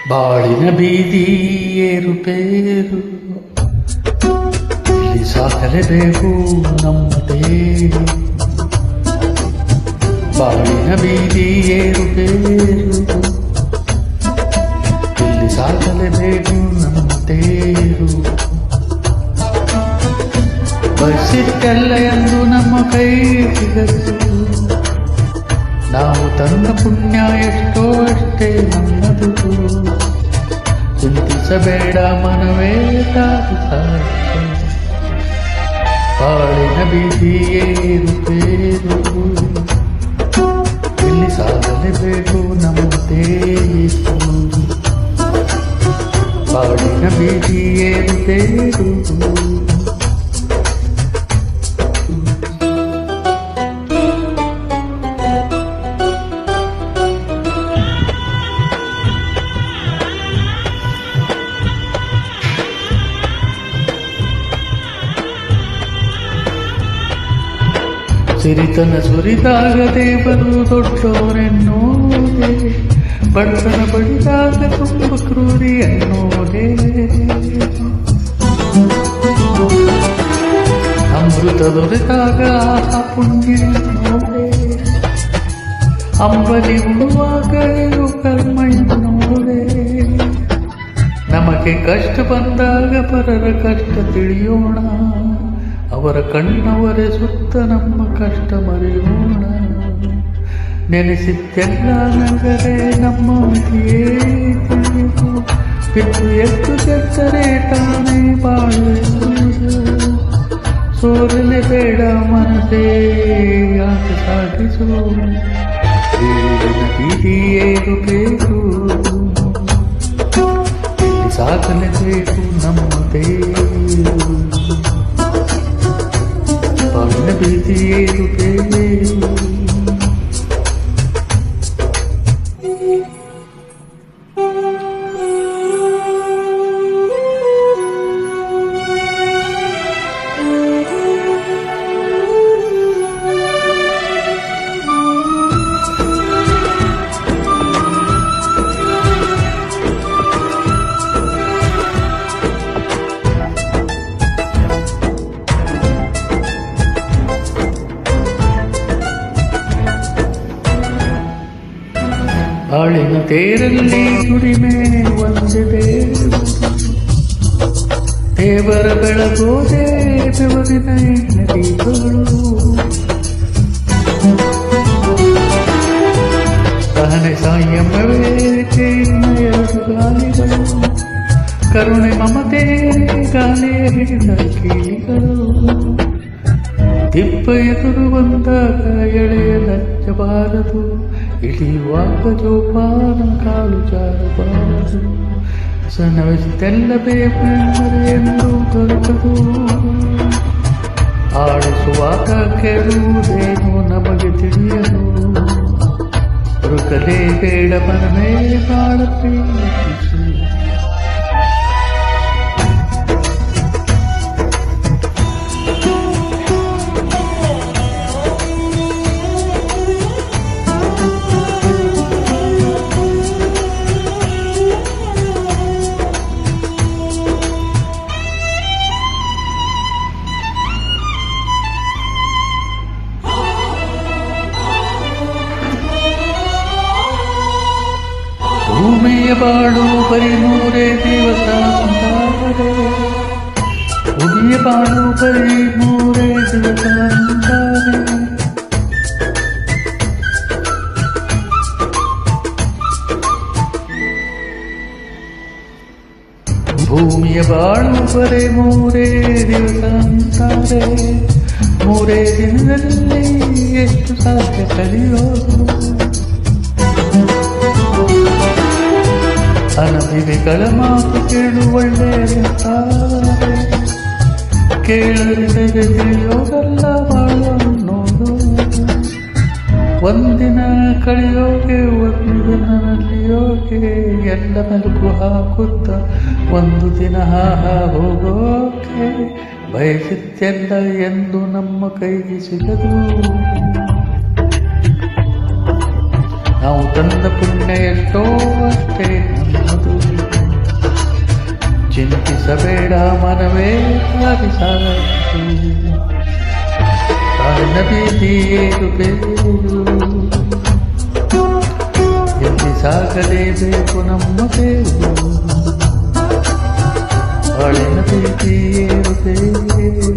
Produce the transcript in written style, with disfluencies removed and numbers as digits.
ಬಾಳಿನ ಬೀದಿ ಏರುಪೇರು ಇಲ್ಲಿ ಸಾಕಲೇಬೇಕು ನಮ್ಮದೇರು. ಬಾಳಿನ ಬೀದಿ ಏರುಪೇರು ಇಲ್ಲಿ ಸಾಕಲೇಬೇಕು ನಮ್ಮದೇರು. ಬಯಸಿದ್ದೆಲ್ಲ ಎಂದು ನಮ್ಮ ಕೈ ಸಿಗದು. ನಾವು ತಂದ ಪುಣ್ಯ ಎಷ್ಟೋ ಅಷ್ಟೇ ನಮ್ಮದು. ಚಿಂತಿಸಬೇಡ ಮನವೇ ತಾರು ಸಾಕು. ಬಾಳಿನ ಬೀದಿ ಏರುಪೇರು ಇಲ್ಲಿ ಸಾಗಲೇಬೇಕು ನಮ್ಮದೇರು. ಬಾಳಿನ ಬೀದಿ ಏರುಪೇರು ಸಿರಿತನ ಸುರಿದಾಗ ದೇವರು ದೊಡ್ಡವರೆನ್ನೋದೆ, ಬಡತನ ಬಡಿದಾಗ ತುಂಬ ಕ್ರೂರಿ ಅನ್ನೋದೆ. ಅಮೃತ ದೊರೆತಾಗ ಆ ಪುಣ್ಯ ಅನ್ನೋದೆ, ಅಂಬಲಿ ಉಳುವಾಗ ಕರ್ಮ ಎನ್ನೋದೆ. ನಮಗೆ ಕಷ್ಟ ಬಂದಾಗ ಪರರ ಕಷ್ಟ ತಿಳಿಯೋಣ, ಅವರ ಕಣ್ಣವರೇ ಸುತ್ತ ನಮ್ಮ ಕಷ್ಟ ಮರೆಯೋಣ. ನೆನೆಸಿದ್ದೆಲ್ಲ ನಗರೆ ನಮ್ಮ ಮನೆಯೇ ತಿಳಿದು, ಬಿದ್ದು ಎದ್ದು ಕೆಟ್ಟರೆ ತಾನೇ ಬಾಳುವುದು. ಸೋರಲೆ ಬೇಡ ಮನಸೇ ಆಟ ಸಾಗಿಸು. ಬೀದಿ ಏರುಪೇರು ಇಲ್ಲಿ ಸಾಗಲೇಬೇಕು ನಮ್ಮದೇರು. ಬಾಳಿನ ಬೀದಿ ಏರುಪೇರು ಬಾಳಿನ ತೇರಲ್ಲಿ ದುಡಿಮೆ ಒಂದಿದೆ, ದೇವರ ಬೆಳಗೋದೆ ಬೆವರಿನ ನದಿಗಳು. ಸಹನೆ ಸಂಯಮವೇ ಎರಡು ಗಾಲಿಗಳು, ಕರುಣೆ ಮಮತೆ ಗಾಲಿಯ ಕೀಲಿಗಳು. ದಿಬ್ಬ ಎದುರು ಬಂದಾಗ ಎಳೆಯ ನಚ್ಚಬಾರದು, ಇಳಿಯುವಾಗ ಜೋಪಾನ ಕಾಲು ಜಾರಬಾರದು. ಸನವಿಸಿದೆಲ್ಲ ಬೇಕೆಂದರೆ ಎಂದು ದೊರಕದು, ಆಡಿಸುವಾಗ ಕೆಡುವುದೇನು ನಮಗೆ ತಿಳಿಯದು. ಹುಡುಕಲೇ ಬೇಡ ಮನವೇ ಬಾಳ ಪ್ರೀತಿಸು. ಭೂಮಿಯ ಬಾಳು ಬರೀ 3 ದಿವಸ ಅಂತಾರೆ, ಭೂಮಿಯ ಬಾಳು ಬರೀ 3 ದಿವಸ ಅಂತಾರೆ. ಭೂಮಿಯ ಬಾಳು ಬರೀ 3 ದಿವಸ ಅಂತಾರೆ. 3 ದಿನದಲ್ಲಿ ಎಷ್ಟು ಸಾಧ್ಯ ಕಲಿಯೋದು. ಅನಭಿಗಳ ಮಾತು ಕೇಳು ಒಳ್ಳೆಯದಂತಾರೆ, ಕೇಳರಿದರೆ ತಿಳಿಯೋದಲ್ಲ ಬಾಳು ಅನ್ನೋದು. ಒಂದಿನ ಕಳೆಯೋಕೆ ಒಂದು ದಿನ ನಲಿಯೋಕೆ ಎಲ್ಲ ಮೆಲುಕು ಹಾಕುತ್ತ ಒಂದು ದಿನ ಹೋಗೋಕೆ. ಬಯಸಿದ್ದೆಲ್ಲ ಎಂದು ನಮ್ಮ ಕೈಗೆ ಸಿಗದು. ನಾವು ತಂದ ಪುಣ್ಯ ಎಷ್ಟೋ ಅಷ್ಟೇ ನಮ್ಮದು. ಮನವೇ ದಾರಿ ಸಾಗಿತು ತಾಳಿನ ಬೀದಿಯೇರು ಬೇರು ಎಲ್ಲಿ ಸಾಗಲೇಬೇಕು ನಮ್ಮ ಬೇರು ತಾಳಿನ ಬೀದಿಯೇರು ಬೇರು